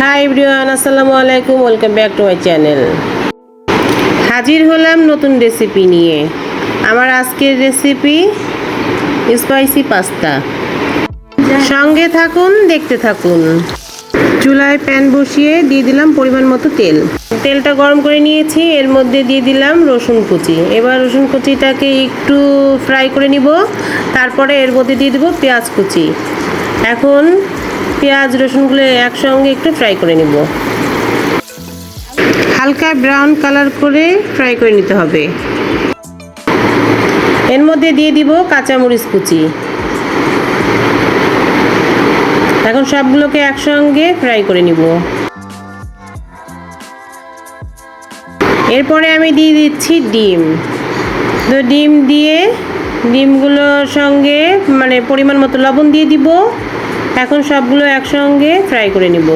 Hi everyone, আসসালামু আলাইকুম। Welcome back to my channel. হাজির হলাম নতুন রেসিপি নিয়ে। আমার আজকের রেসিপি স্পাইসি পাস্তা। সঙ্গে থাকুন, দেখতে থাকুন। চুলায় প্যান বসিয়ে দিয়ে দিলাম পরিমাণ মতো তেল। তেলটা গরম করে নিয়েছি, এর মধ্যে দিয়ে দিলাম রসুন কুচি। এবার রসুন কুচিটাকে একটু ফ্রাই করে নিব। তারপরে এর মধ্যে দিয়ে দেবো পেঁয়াজ কুচি। এখন পেঁয়াজ রসুনগুলো একসঙ্গে একটু ফ্রাই করে নিব। হালকা ব্রাউন কালার করে ফ্রাই করে নিতে হবে। এর মধ্যে দিয়ে দিব কাঁচামরিচ কুচি। এখন সবগুলোকে একসঙ্গে ফ্রাই করে নিব। এরপরে আমি দিয়ে দিচ্ছি ডিম। তো ডিম দিয়ে ডিমগুলোর সঙ্গে পরিমাণ মতো লবণ দিয়ে দিব। এখন সবগুলো একসঙ্গে ফ্রাই করে নিব।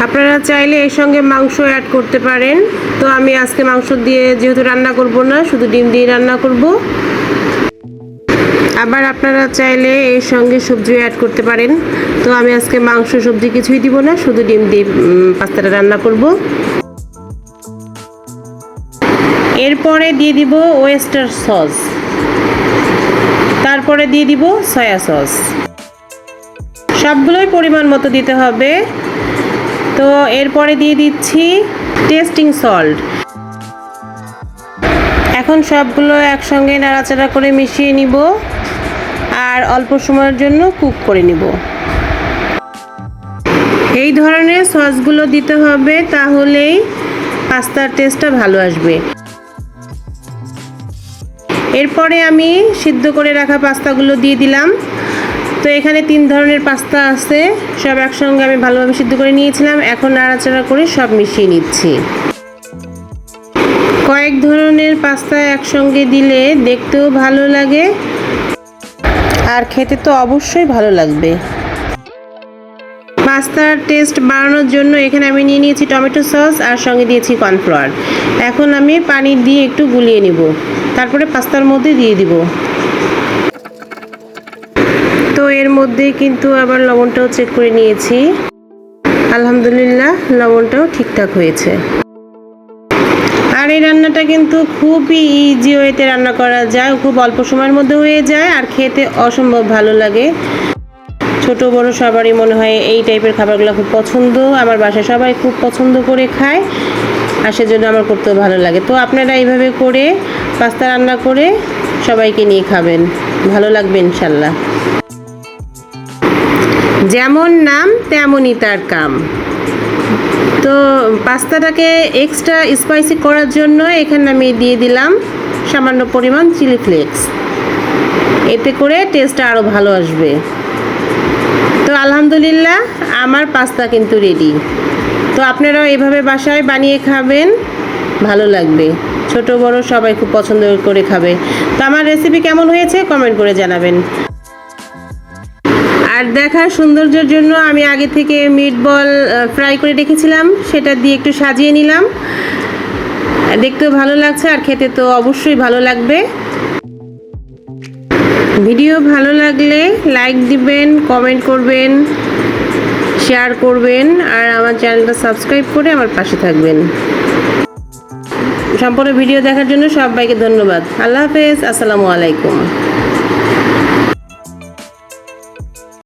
আপনারা চাইলে এর সঙ্গে মাংস অ্যাড করতে পারেন। তো আমি আজকে মাংস দিয়ে যেহেতু রান্না করব না, শুধু ডিম দিয়ে রান্না করব। আবার আপনারা চাইলে এর সঙ্গে সবজিও অ্যাড করতে পারেন। তো আমি আজকে মাংস সবজি কিছুই দিব না, শুধু ডিম দিয়ে পাস্তাটা রান্না করব। এরপরে দিয়ে দিব ওয়েস্টার সস, তারপরে দিয়ে দিব সয়া সস। সবগুলোই পরিমাণ মতো দিতে হবে। তো এরপরে দিয়ে দিচ্ছি টেস্টিং সল্ট। এখন সবগুলো একসঙ্গে নাড়াচাড়া করে মিশিয়ে নিব আর অল্প সময়ের জন্য কুক করে নিব। এই ধরনের সসগুলো দিতে হবে, তাহলেই পাস্তার টেস্টটা ভালো আসবে। এরপরে আমি সিদ্ধ করে রাখা পাস্তাগুলো দিয়ে দিলাম। তো এখানে 3 ধরনের পাস্তা আছে, সব একসঙ্গে আমি ভালোভাবে সিদ্ধ করে নিয়েছিলাম। এখন নাড়াচাড়া করে সব মিশিয়ে নিচ্ছি। কয়েক ধরনের পাস্তা একসঙ্গে দিলে দেখতেও ভালো লাগে আর খেতে তো অবশ্যই ভালো লাগবে। পাস্তার টেস্ট বাড়ানোর জন্য এখানে আমি নিয়ে নিয়েছি টমেটো সস আর সঙ্গে দিয়েছি কর্নফ্লাওয়ার। এখন আমি পানি দিয়ে একটু গুলিয়ে নিব, তারপরে পাস্তার মধ্যে দিয়ে দিব। তো এর মধ্যে কিন্তু আবার লবণটাও চেক করে নিয়েছি। আলহামদুলিল্লাহ, লবণটাও ঠিকঠাক হয়েছে। আর এই রান্নাটা কিন্তু খুবই ইজি ওয়েতে রান্না করা যায়, খুব অল্প সময়ের মধ্যে হয়ে যায় আর খেতে অসম্ভব ভালো লাগে। ছোট বড় সবারই মনে হয় এই টাইপের খাবারগুলো খুব পছন্দ। আমার বাসায় সবাই খুব পছন্দ করে খায় আর সেজন্য আমার করতেও ভালো লাগে। তো আপনারা এইভাবে করে পাস্তা রান্না করে সবাইকে নিয়ে খাবেন, ভালো লাগবে ইনশাল্লাহ। যেমন নাম তেমনই তার কাম। তো পাস্তাটাকে এক্সট্রা স্পাইসি করার জন্য এখানে আমি দিয়ে দিলাম সামান্য পরিমাণ চিলি ফ্লেক্স। এতে করে টেস্টটা আরও ভালো আসবে। তো আলহামদুলিল্লাহ, আমার পাস্তা কিন্তু রেডি। তো আপনারাও এভাবে বাসায় বানিয়ে খাবেন, ভালো লাগবে। ছোট বড় সবাই খুব পছন্দ করে খাবে। তো আমার রেসিপি কেমন হয়েছে কমেন্ট করে জানাবেন। আর দেখার সৌন্দর্যের জন্য আমি আগে থেকে মিটবল ফ্রাই করে রেখেছিলাম, সেটা দিয়ে একটু সাজিয়ে নিলাম। দেখতেও ভালো লাগছে আর খেতে তো অবশ্যই ভালো লাগবে। ভিডিও ভালো লাগলে লাইক দিবেন, কমেন্ট করবেন, শেয়ার করবেন আর আমার চ্যানেলটা সাবস্ক্রাইব করে আমার পাশে থাকবেন। সম্পূর্ণ ভিডিও দেখার জন্য সবাইকে ধন্যবাদ। আল্লাহ হাফেজ, আসসালামু আলাইকুম।